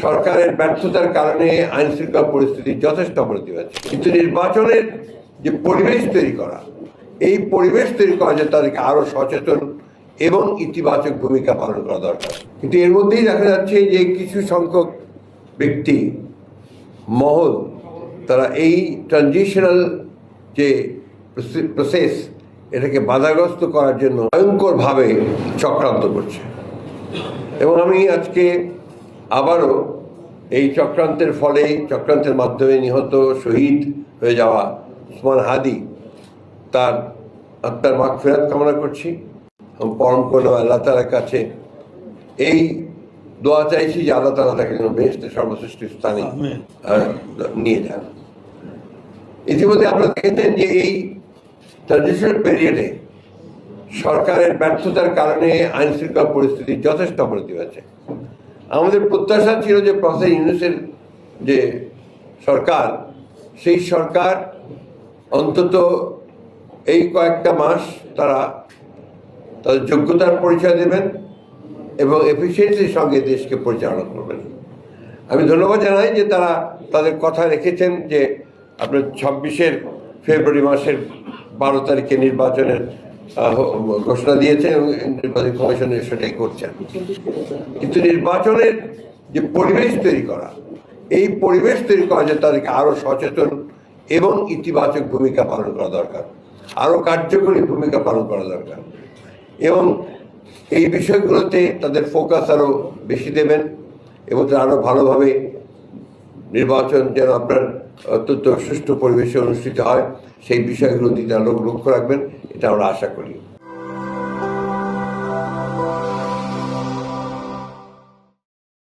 সরকারের ব্যর্থতার কারণে আইন শৃঙ্খলা পরিস্থিতি যথেষ্ট অবনতি হয়েছে, কিন্তু নির্বাচনের যে পরিবেশ তৈরি করা, এই পরিবেশ তৈরি করা যে তাদেরকে আরো সচেতন এবং ইতিবাচক ভূমিকা পালন করা দরকার। কিন্তু এর মধ্যেই দেখা যাচ্ছে যে কিছু সংখ্যক ব্যক্তি মহল তারা এই ট্রানজিশনাল যে প্রসেস এটাকে বাধাগ্রস্ত করার জন্য ভয়ঙ্করভাবে চক্রান্ত করছে। এবং আমি আজকে আবারও এই চক্রান্তের মাধ্যমে নিহত শহীদ হয়ে যাওয়া ওসমান হাদি তার আত্মার মাগফিরাত কামনা করছি এবং পরম করুণা আল্লাহ তাআলার কাছে এই দোয়া চাইছি যে আল্লাহ তাআলা তাকে যেন বেহেশতের সর্বশ্রেষ্ঠ স্থানে নিয়ে যান। ইতিমধ্যে আপনারা দেখেছেন যে এই ট্রানজিশনাল পিরিয়ডে সরকারের ব্যর্থতার কারণে আইন শৃঙ্খলা পরিস্থিতি যথেষ্ট অবনতি হয়েছে। আমাদের প্রত্যাশা ছিল যে প্রফেসর ইউনূসের যে সরকার, সেই সরকার অন্তত এই কয়েকটা মাস তারা তাদের যোগ্যতার পরিচয় দেবেন এবং এফিসিয়েন্সির সঙ্গে দেশকে পরিচালনা করবেন। আমি ধন্যবাদ জানাই যে তারা তাদের কথা রেখেছেন যে আপনার 26 ফেব্রুয়ারি মাসের 12 তারিখে নির্বাচনের ঘোষণা দিয়েছেন এবং নির্বাচন কমিশনের সেটাই করছেন। কিন্তু নির্বাচনের যে পরিবেশ তৈরি করা, এই পরিবেশ তৈরি করা যে তাদেরকে আরো সচেতন এবং ইতিবাচক ভূমিকা পালন করা দরকার, আরো কার্যকরী ভূমিকা পালন করা দরকার এবং এই বিষয়গুলোতে তাদের ফোকাস আরো বেশি দেবেন এবং তারা আরো ভালোভাবে নির্বাচন যেন আপনার অত্যন্ত সুষ্ঠু পরিবেশে অনুষ্ঠিত হয় সেই বিষয়গুলো দিকে লক্ষ্য রাখবেন, এটা আমরা আশা করি।